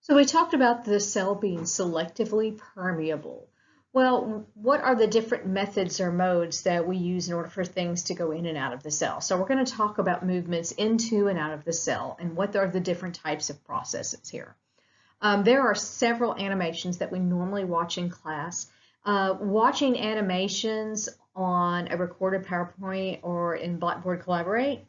So we talked about the cell being selectively permeable. Well, what are the different methods or modes that we use in order for things to go in and out of the cell? So we're going to talk about movements into and out of the cell and what are the different types of processes here. There are several animations that we normally watch in class. Watching animations on a recorded PowerPoint or in Blackboard Collaborate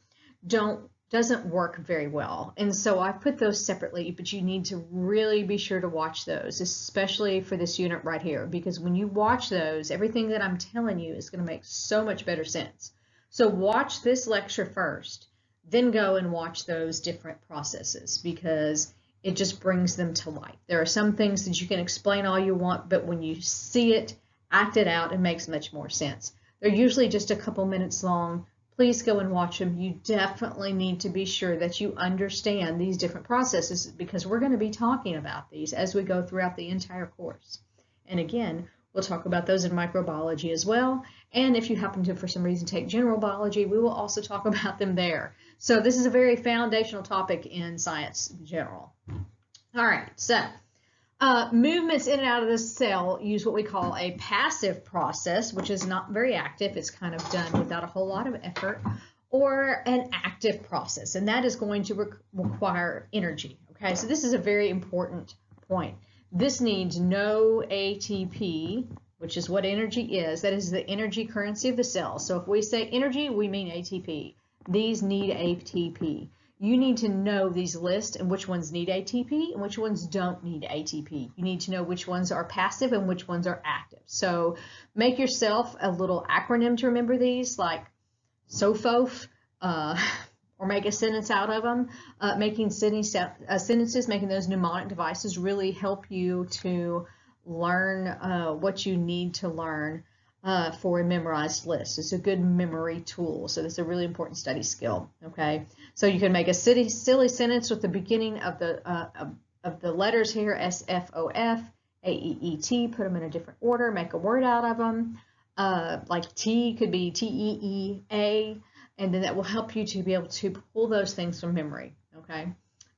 doesn't work very well. And so I put those separately, but you need to really be sure to watch those, especially for this unit right here, because when you watch those, everything that I'm telling you is going to make so much better sense. So watch this lecture first, then go and watch those different processes because it just brings them to light. There are some things that you can explain all you want, but when you see it, act it out, it makes much more sense. They're usually just a couple minutes long. Please go and watch them. You definitely need to be sure that you understand these different processes because we're going to be talking about these as we go throughout the entire course. And again, we'll talk about those in microbiology as well. And if you happen to, for some reason, take general biology, we will also talk about them there. So this is a very foundational topic in science in general. All right, so movements in and out of the cell use what we call a passive process, which is not very active. It's kind of done without a whole lot of effort, or an active process, and that is going to require energy. Okay, so this is a very important point. This needs no ATP, which is what energy is. That is the energy currency of the cell. So if we say energy, we mean ATP. These need ATP. You need to know these lists and which ones need ATP and which ones don't need ATP. You need to know which ones are passive and which ones are active. So make yourself a little acronym to remember these, like SOFOF, or make a sentence out of them. Making sentences, making those mnemonic devices really help you to learn what you need to learn for a memorized list. It's a good memory tool, so that's a really important study skill. Okay, so you can make a silly sentence with the beginning of the letters here: S, F, O, F, A, E, E, T. Put them in a different order. Make a word out of them. Like T could be T, E, E, A, and then that will help you to be able to pull those things from memory. Okay.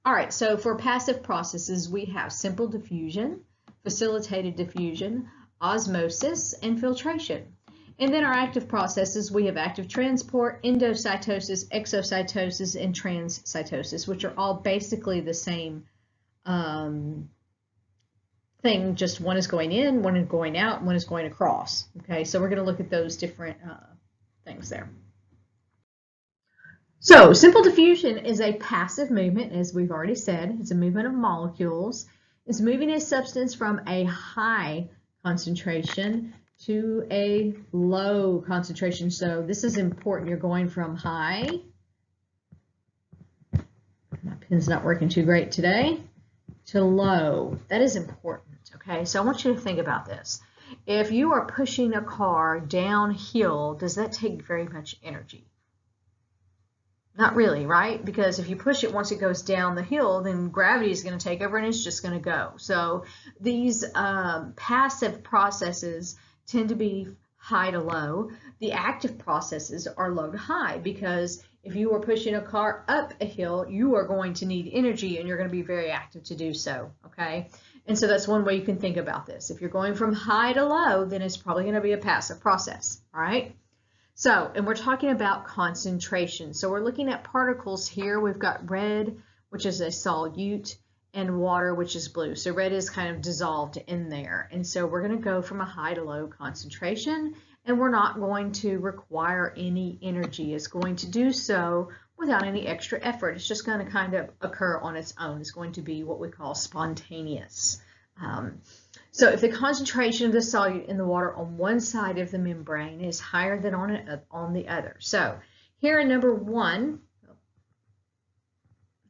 All right. So for passive processes, we have simple diffusion, facilitated diffusion, osmosis, and filtration. And then our active processes, we have active transport, endocytosis, exocytosis, and transcytosis, which are all basically the same thing, just one is going in, one is going out, one is going across. Okay, so we're going to look at those different things there. So simple diffusion is a passive movement, as we've already said. It's a movement of molecules. It's moving a substance from a high concentration to a low concentration. So this is important. You're going from high, my pen's not working too great today, to low. That is important. Okay, so I want you to think about this. If you are pushing a car downhill, does that take very much energy? Not really, right? Because if you push it, once it goes down the hill, then gravity is going to take over and it's just going to go. So these passive processes tend to be high to low. The active processes are low to high, because if you are pushing a car up a hill, you are going to need energy and you're going to be very active to do so. Okay. And so that's one way you can think about this. If you're going from high to low, then it's probably going to be a passive process. All right. So, and we're talking about concentration. So we're looking at particles here. We've got red, which is a solute, and water, which is blue. So red is kind of dissolved in there. And so we're going to go from a high to low concentration, and we're not going to require any energy. It's going to do so without any extra effort. It's just going to kind of occur on its own. It's going to be what we call spontaneous. So if the concentration of the solute in the water on one side of the membrane is higher than on the other. So here in number one,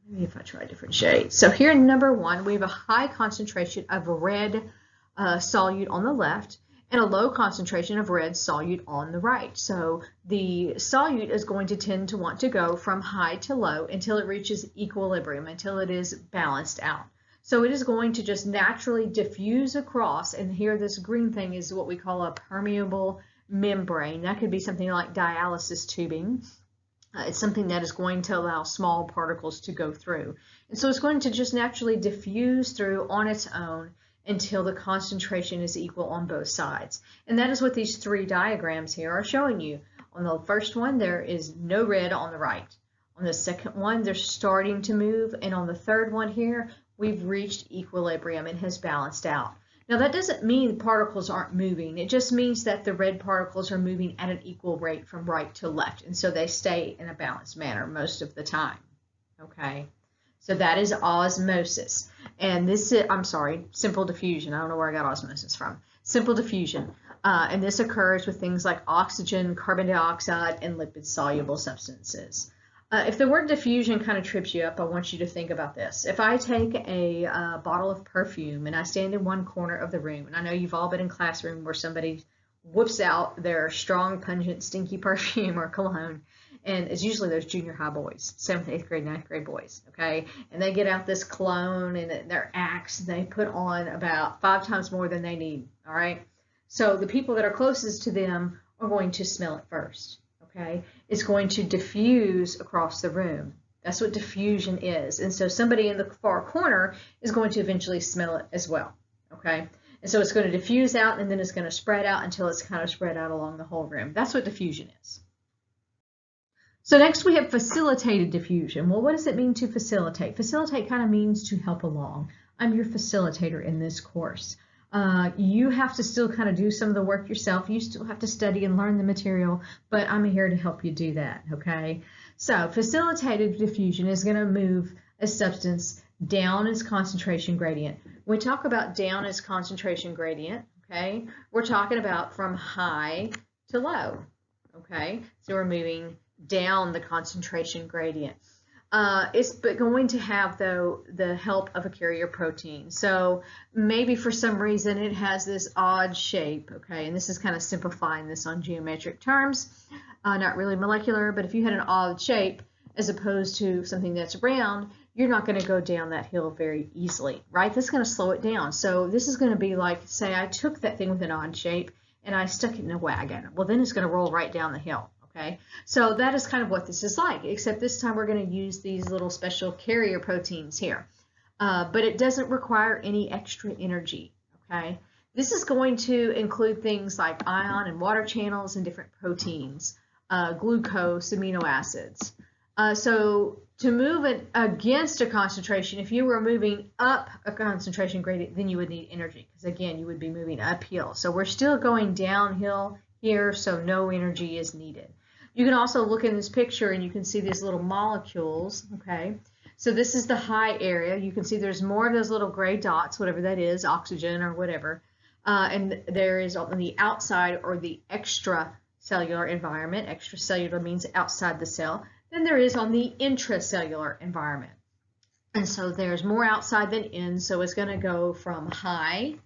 maybe if I try a different shade. So here in number one, we have a high concentration of red solute on the left and a low concentration of red solute on the right. So the solute is going to tend to want to go from high to low until it reaches equilibrium, until it is balanced out. So it is going to just naturally diffuse across, and here this green thing is what we call a permeable membrane. That could be something like dialysis tubing. It's something that is going to allow small particles to go through. And so it's going to just naturally diffuse through on its own until the concentration is equal on both sides. And that is what these three diagrams here are showing you. On the first one, there is no red on the right. On the second one, they're starting to move. And on the third one here, we've reached equilibrium and has balanced out. Now that doesn't mean particles aren't moving. It just means that the red particles are moving at an equal rate from right to left. And so they stay in a balanced manner most of the time. Okay, so that is osmosis. And this is, I'm sorry, simple diffusion. I don't know where I got osmosis from. Simple diffusion. And this occurs with things like oxygen, carbon dioxide, and lipid-soluble substances. If the word diffusion kind of trips you up, I want you to think about this. If I take a bottle of perfume and I stand in one corner of the room, and I know you've all been in classroom where somebody whips out their strong, pungent, stinky perfume or cologne, and it's usually those junior high boys, 7th, 8th grade, 9th grade boys, okay? And they get out this cologne and their Axe, and they put on about 5 times more than they need, all right? So the people that are closest to them are going to smell it first. Okay, it's going to diffuse across the room. That's what diffusion is. And so somebody in the far corner is going to eventually smell it as well. Okay, and so it's going to diffuse out and then it's going to spread out until it's kind of spread out along the whole room. That's what diffusion is. So next we have facilitated diffusion. Well, what does it mean to facilitate? Facilitate kind of means to help along. I'm your facilitator in this course. You have to still kind of do some of the work yourself. You still have to study and learn the material, but I'm here to help you do that, okay? So facilitated diffusion is going to move a substance down its concentration gradient. When we talk about down its concentration gradient, okay, we're talking about from high to low, okay? So we're moving down the concentration gradient. It's going to have, though, the help of a carrier protein. So maybe for some reason it has this odd shape, okay? And this is kind of simplifying this on geometric terms, not really molecular, but if you had an odd shape as opposed to something that's round, you're not going to go down that hill very easily, right? That's going to slow it down. So this is going to be like, say I took that thing with an odd shape and I stuck it in a wagon. Well, then it's going to roll right down the hill. Okay, so that is kind of what this is like, except this time we're going to use these little special carrier proteins here. But it doesn't require any extra energy, okay? This is going to include things like ion and water channels and different proteins, glucose, amino acids. So to move it against a concentration, if you were moving up a concentration gradient, then you would need energy, because again, you would be moving uphill. So we're still going downhill here, so no energy is needed. You can also look in this picture and you can see these little molecules, okay? So this is the high area. You can see there's more of those little gray dots, whatever that is, oxygen or whatever. And there is on the outside or the extracellular environment. Extracellular means outside the cell. Then there is on the intracellular environment. And so there's more outside than in, so it's going to go from high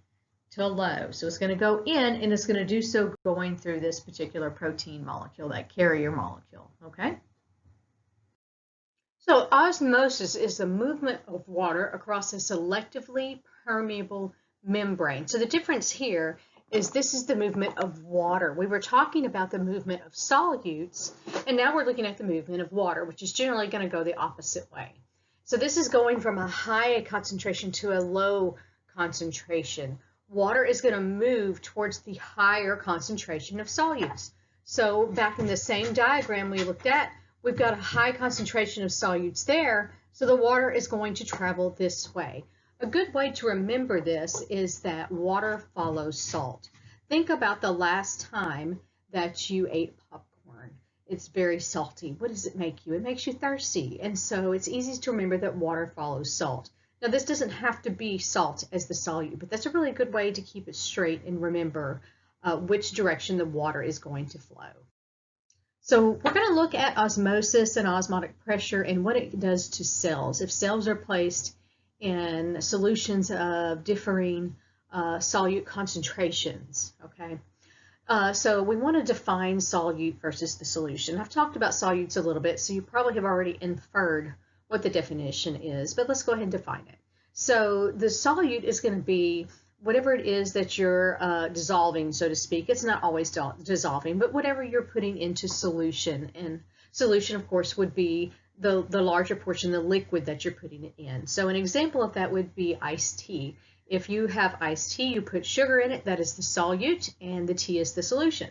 to low. So it's going to go in, and it's going to do so going through this particular protein molecule, that carrier molecule, okay? So osmosis is the movement of water across a selectively permeable membrane. So the difference here is this is the movement of water. We were talking about the movement of solutes, and now we're looking at the movement of water, which is generally going to go the opposite way. So this is going from a high concentration to a low concentration. Water is going to move towards the higher concentration of solutes. So back in the same diagram we looked at, we've got a high concentration of solutes there, so the water is going to travel this way. A good way to remember this is that water follows salt. Think about the last time that you ate popcorn. It's very salty. What does it make you? It makes you thirsty. And so it's easy to remember that water follows salt. Now, this doesn't have to be salt as the solute, but that's a really good way to keep it straight and remember which direction the water is going to flow. So we're going to look at osmosis and osmotic pressure and what it does to cells. If cells are placed in solutions of differing solute concentrations, okay? So we want to define solute versus the solution. I've talked about solutes a little bit, so you probably have already inferred what the definition is, but let's go ahead and define it. So the solute is going to be whatever it is that you're dissolving, so to speak. It's not always dissolving, but whatever you're putting into solution. And Solution, of course, would be the larger portion, the liquid that you're putting it in. So an example of that would be iced tea. If you have iced tea, you put sugar in it, that is the solute, and the tea is the solution.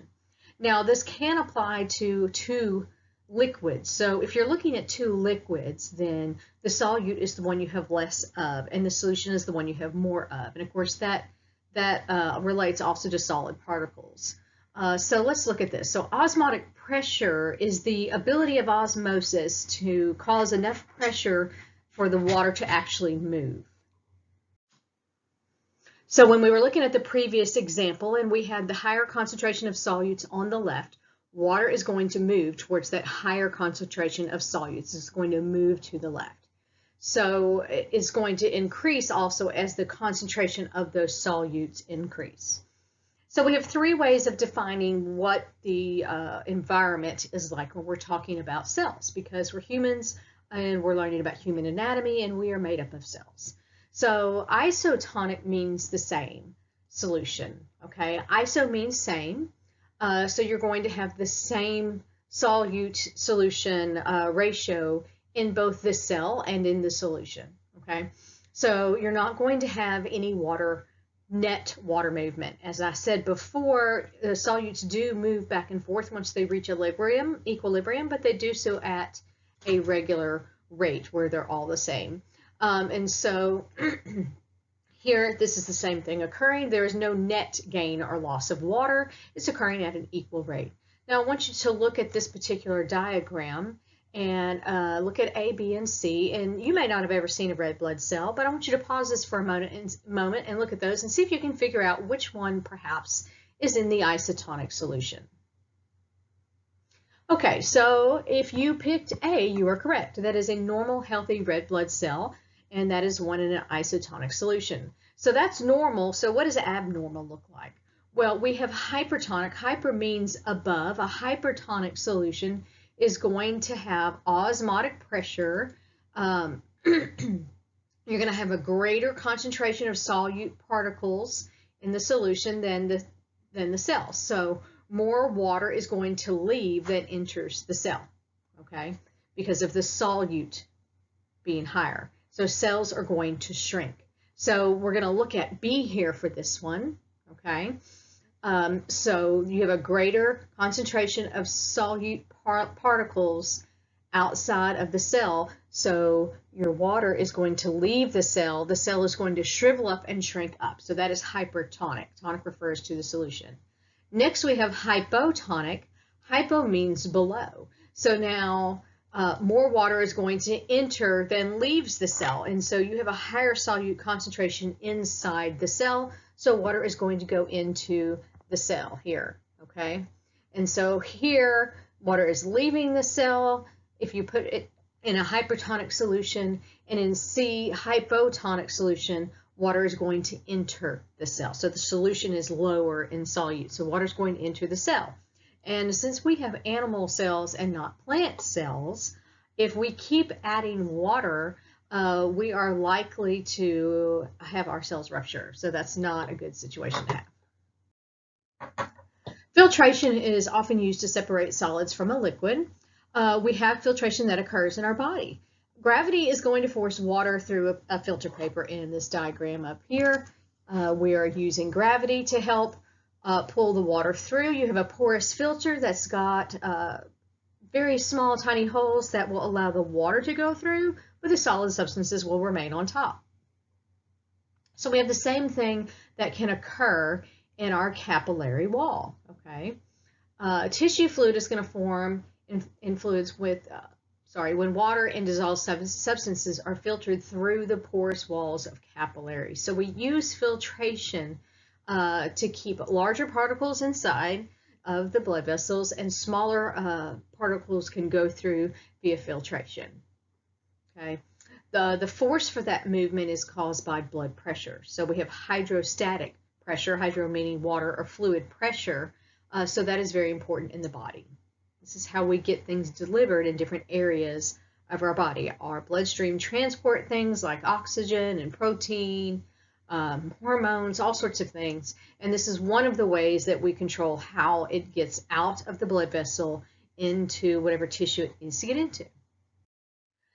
Now, this can apply to two liquids. So if you're looking at two liquids, then the solute is the one you have less of, and the solution is the one you have more of. And of course, that relates also to solid particles. So let's look at this. So osmotic pressure is the ability of osmosis to cause enough pressure for the water to actually move. So when we were looking at the previous example and we had the higher concentration of solutes on the left, water is going to move towards that higher concentration of solutes. It's going to move to the left. So it's going to increase also as the concentration of those solutes increase. So we have three ways of defining what the environment is like when we're talking about cells, because we're humans and we're learning about human anatomy and we are made up of cells. So isotonic means the same solution, okay? Iso means same, so you're going to have the same solute solution ratio in both the cell and in the solution, okay? So you're not going to have any net water movement. As I said before, the solutes do move back and forth once they reach equilibrium, but they do so at a regular rate where they're all the same. And so here, this is the same thing occurring. There is no net gain or loss of water. It's occurring at an equal rate. Now, I want you to look at this particular diagram and look at A, B, and C. And you may not have ever seen a red blood cell, but I want you to pause this for a moment and look at those and see if you can figure out which one perhaps is in the isotonic solution. Okay, so if you picked A, you are correct. That is a normal, healthy red blood cell, and that is one in an isotonic solution. So that's normal. So what does abnormal look like? Well, we have hypertonic. Hyper means above. A hypertonic solution is going to have osmotic pressure. You're going to have a greater concentration of solute particles in the solution than the cell. So more water is going to leave than enters the cell, okay, because of the solute being higher. So cells are going to shrink. So we're going to look at B here for this one, okay? So you have a greater concentration of solute particles outside of the cell. So your water is going to leave the cell. The cell is going to shrivel up and shrink up. So that is hypertonic. Tonic refers to the solution. Next, we have hypotonic. Hypo means below. So now more water is going to enter than leaves the cell. And so you have a higher solute concentration inside the cell. So water is going to go into the cell here, okay? And so here, water is leaving the cell. If you put it in a hypertonic solution, and in C, hypotonic solution, water is going to enter the cell. So the solution is lower in solute. So water is going to enter the cell. And since we have animal cells and not plant cells, if we keep adding water, we are likely to have our cells rupture. So that's not a good situation to have. Filtration is often used to separate solids from a liquid. We have filtration that occurs in our body. Gravity is going to force water through a filter paper in this diagram up here. We are using gravity to help pull the water through. You have a porous filter that's got very small, tiny holes that will allow the water to go through, but the solid substances will remain on top. So we have the same thing that can occur in our capillary wall, okay? Tissue fluid is going to form in fluids with, when water and dissolved substances are filtered through the porous walls of capillaries. So we use filtration to keep larger particles inside of the blood vessels, and smaller particles can go through via filtration, okay? The force for that movement is caused by blood pressure. So we have hydrostatic pressure, hydro meaning water or fluid pressure, so that is very important in the body. This is how we get things delivered in different areas of our body. Our bloodstream transport things like oxygen and protein, hormones, all sorts of things. And this is one of the ways that we control how it gets out of the blood vessel into whatever tissue it needs to get into.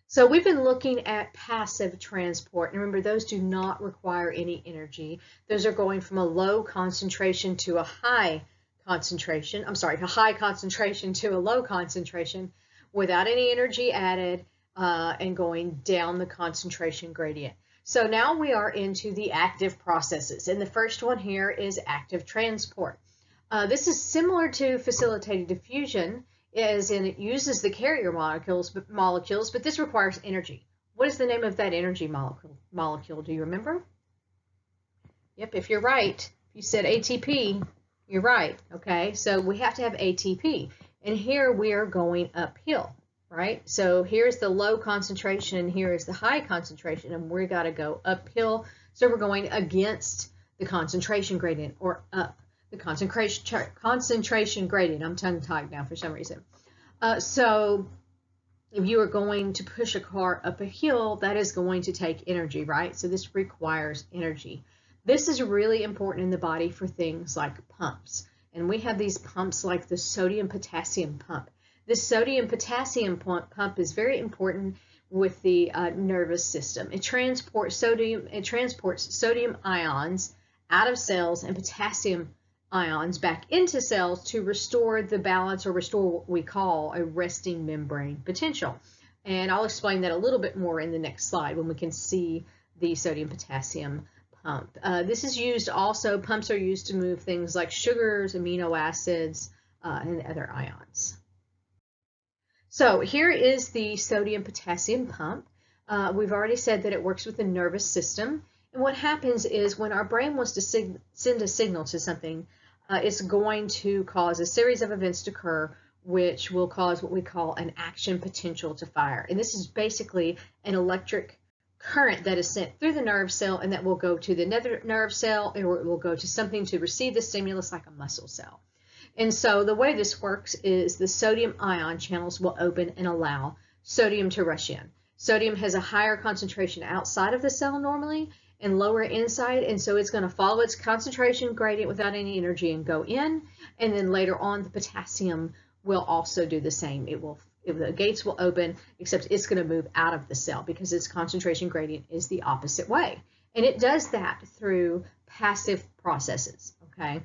So we've been looking at passive transport. And remember, those do not require any energy. Those are going from a low concentration to a high concentration. I'm sorry, a high concentration to a low concentration without any energy added and going down the concentration gradient. So now we are into the active processes. And the first one here is active transport. This is similar to facilitated diffusion, as in it uses the carrier molecules, but this requires energy. What is the name of that energy molecule? Do you remember? Yep, if you're right, if you said ATP, you're right. Okay, so we have to have ATP. And here we are going uphill, right? So here's the low concentration, and here is the high concentration, and we got to go uphill. So we're going against the concentration gradient, or up. The concentration gradient. I'm tongue-tied now for some reason. So if you are going to push a car up a hill, that is going to take energy, right? So this requires energy. This is really important in the body for things like pumps. And we have these pumps like the sodium-potassium pump. This sodium-potassium pump is very important with the nervous system. It transports sodium ions out of cells and potassium ions back into cells to restore the balance, or restore what we call a resting membrane potential. And I'll explain that a little bit more in the next slide when we can see the sodium-potassium pump. This is used also, pumps are used to move things like sugars, amino acids, and other ions. So here is the sodium-potassium pump. We've already said that it works with the nervous system. And what happens is when our brain wants to send a signal to something, it's going to cause a series of events to occur, which will cause what we call an action potential to fire. And this is basically an electric current that is sent through the nerve cell, and that will go to the nerve cell, or it will go to something to receive the stimulus, like a muscle cell. And so the way this works is the sodium ion channels will open and allow sodium to rush in. Sodium has a higher concentration outside of the cell normally, and lower inside, and so it's going to follow its concentration gradient without any energy and go in. And then later on, the potassium will also do the same. The gates will open, except it's going to move out of the cell because its concentration gradient is the opposite way. And it does that through passive processes, okay?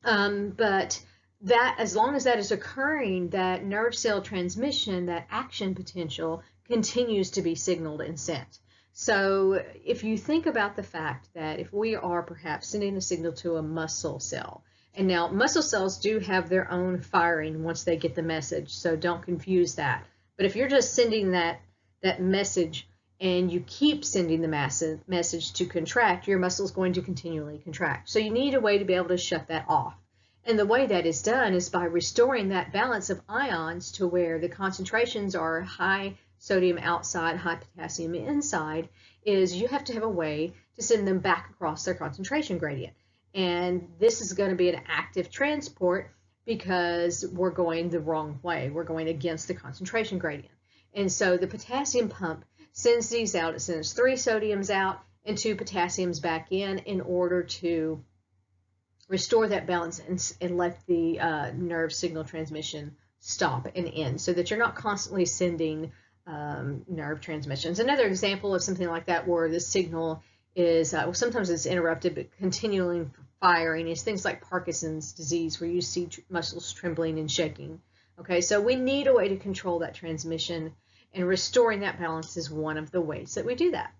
But that, as long as that is occurring, that nerve cell transmission, that action potential, continues to be signaled and sent. So if you think about the fact that if we are perhaps sending a signal to a muscle cell, and now muscle cells do have their own firing once they get the message, so don't confuse that. But if you're just sending that message and you keep sending the message to contract, your muscle is going to continually contract. So you need a way to be able to shut that off. And the way that is done is by restoring that balance of ions to where the concentrations are high sodium outside, high potassium inside, is you have to have a way to send them back across their concentration gradient. And this is going to be an active transport because we're going the wrong way. We're going against the concentration gradient. And so the potassium pump sends these out. It sends 3 sodiums out and 2 potassiums back in order to restore that balance and let the nerve signal transmission stop and end, so that you're not constantly sending nerve transmissions. Another example of something like that where the signal is, sometimes it's interrupted, but continuing firing, is things like Parkinson's disease, where you see muscles trembling and shaking. Okay, so we need a way to control that transmission, and restoring that balance is one of the ways that we do that.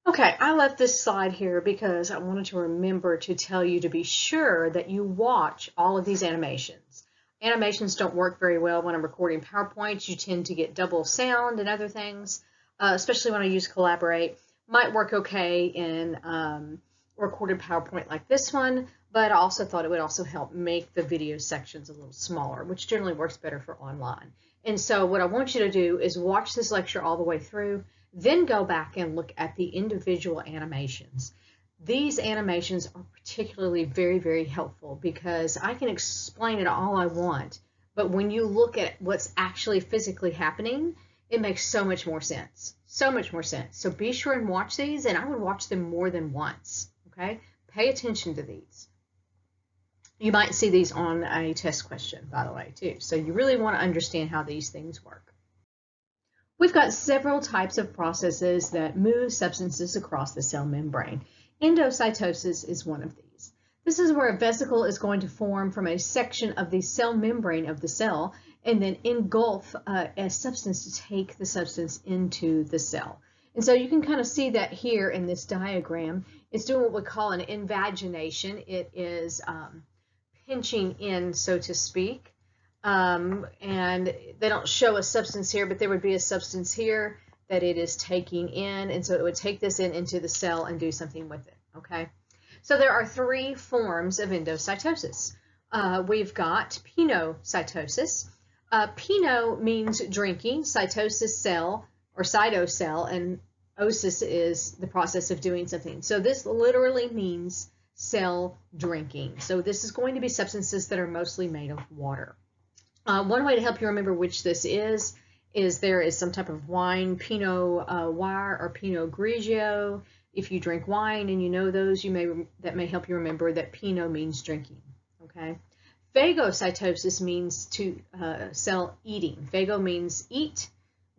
Okay, I left this slide here because I wanted to remember to tell you to be sure that you watch all of these animations. Animations don't work very well when I'm recording PowerPoints. You tend to get double sound and other things, especially when I use Collaborate. Might work okay in recorded PowerPoint like this one, but I also thought it would also help make the video sections a little smaller, which generally works better for online. And so what I want you to do is watch this lecture all the way through, then go back and look at the individual animations. These animations are particularly very, very helpful because I can explain it all I want, but when you look at what's actually physically happening, it makes so much more sense. So much more sense. So be sure and watch these, and I would watch them more than once, okay? Pay attention to these. You might see these on a test question, by the way, too. So you really want to understand how these things work. We've got several types of processes that move substances across the cell membrane. Endocytosis is one of these. This is where a vesicle is going to form from a section of the cell membrane of the cell and then engulf a substance to take the substance into the cell. And so you can kind of see that here in this diagram. It's doing what we call an invagination. It is pinching in, so to speak. And they don't show a substance here, but there would be a substance here that it is taking in, and so it would take this into the cell and do something with it, okay? So there are three forms of endocytosis. We've got pinocytosis. Pino means drinking, cytosis cell, or cytocell, and osis is the process of doing something. So this literally means cell drinking. So this is going to be substances that are mostly made of water. One way to help you remember which this is there is some type of wine, Pinot Noir or Pinot Grigio. If you drink wine and you know those, that may help you remember that Pinot means drinking. Okay. Phagocytosis means cell eating. Phago means eat,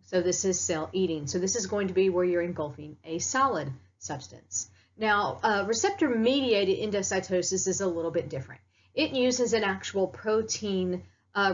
so this is cell eating. So this is going to be where you're engulfing a solid substance. Now, receptor-mediated endocytosis is a little bit different. It uses an actual protein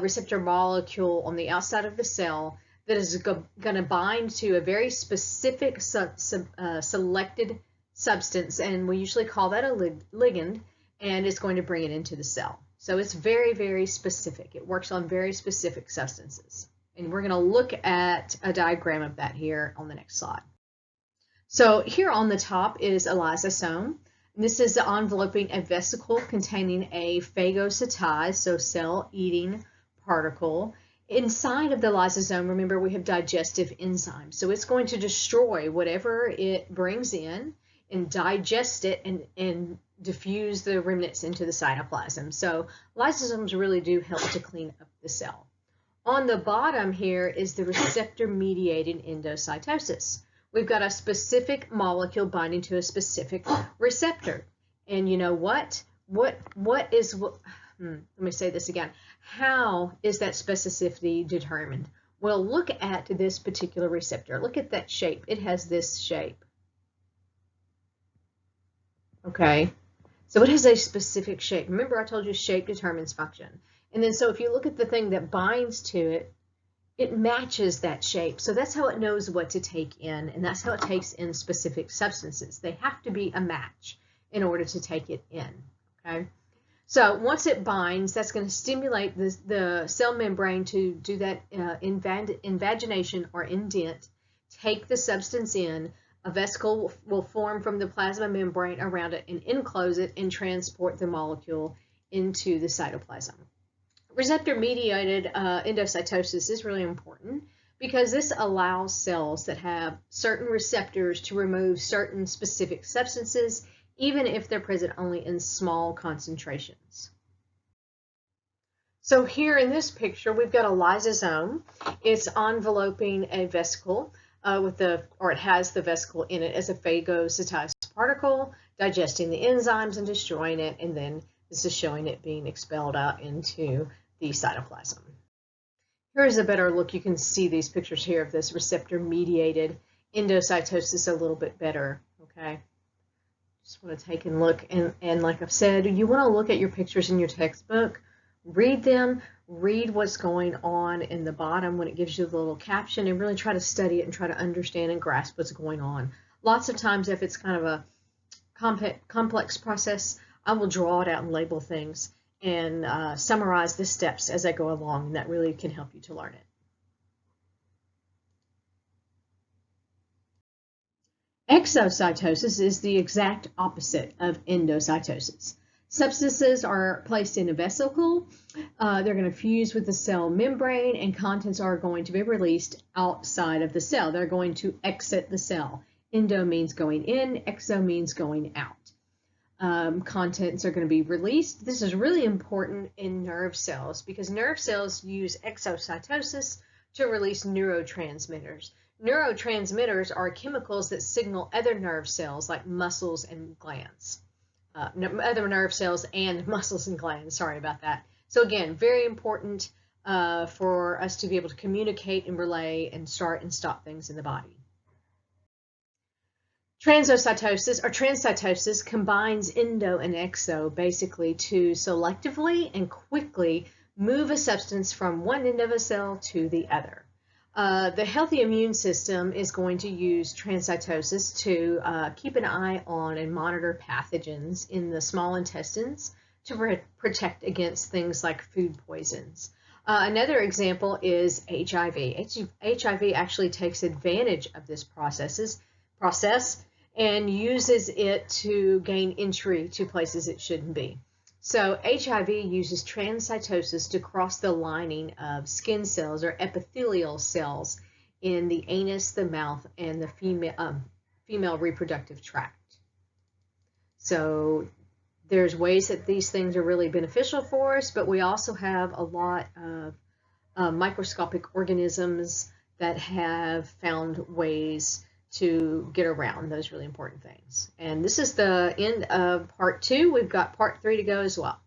receptor molecule on the outside of the cell that is going to bind to a very specific selected substance, and we usually call that a ligand, and it's going to bring it into the cell. So it's very, very specific. It works on very specific substances. And we're going to look at a diagram of that here on the next slide. So here on the top is a lysosome. This is enveloping a vesicle containing a phagocytized, so cell-eating particle. Inside of the lysosome, remember, we have digestive enzymes. So it's going to destroy whatever it brings in and digest it and diffuse the remnants into the cytoplasm. So lysosomes really do help to clean up the cell. On the bottom here is the receptor-mediated endocytosis. We've got a specific molecule binding to a specific receptor. And you know what? Let me say this again. How is that specificity determined? Well, look at this particular receptor. Look at that shape. It has this shape. Okay. So it has a specific shape. Remember, I told you shape determines function. And then so if you look at the thing that binds to it, it matches that shape. So that's how it knows what to take in, and that's how it takes in specific substances. They have to be a match in order to take it in, okay? So once it binds, that's going to stimulate the cell membrane to do that invagination or indent, take the substance in. A vesicle will form from the plasma membrane around it and enclose it and transport the molecule into the cytoplasm. Receptor-mediated endocytosis is really important because this allows cells that have certain receptors to remove certain specific substances, even if they're present only in small concentrations. So here in this picture, we've got a lysosome. It's enveloping a vesicle it has the vesicle in it as a phagocytized particle, digesting the enzymes and destroying it, and then this is showing it being expelled out into the cytoplasm. Here's a better look. You can see these pictures here of this receptor-mediated endocytosis a little bit better, okay? Just want to take a look, and like I've said, you want to look at your pictures in your textbook, read them, read what's going on in the bottom when it gives you the little caption, and really try to study it and try to understand and grasp what's going on. Lots of times, if it's kind of a complex process, I will draw it out and label things and summarize the steps as I go along, and that really can help you to learn it. Exocytosis is the exact opposite of endocytosis. Substances are placed in a vesicle, they're going to fuse with the cell membrane, and contents are going to be released outside of the cell. They're going to exit the cell. Endo means going in, exo means going out. Contents are going to be released. This is really important in nerve cells because nerve cells use exocytosis to release neurotransmitters. Neurotransmitters are chemicals that signal other nerve cells like muscles and glands. other nerve cells and muscles and glands. Sorry about that. So again, very important for us to be able to communicate and relay and start and stop things in the body. Transcytosis or transcytosis combines endo and exo basically to selectively and quickly move a substance from one end of a cell to the other. The healthy immune system is going to use transcytosis to keep an eye on and monitor pathogens in the small intestines to protect against things like food poisons. Another example is HIV. HIV actually takes advantage of this process and uses it to gain entry to places it shouldn't be. So HIV uses transcytosis to cross the lining of skin cells or epithelial cells in the anus, the mouth, and the female reproductive tract. So there's ways that these things are really beneficial for us, but we also have a lot of microscopic organisms that have found ways to get around those really important things. And this is the end of part 2. We've got part 3 to go as well.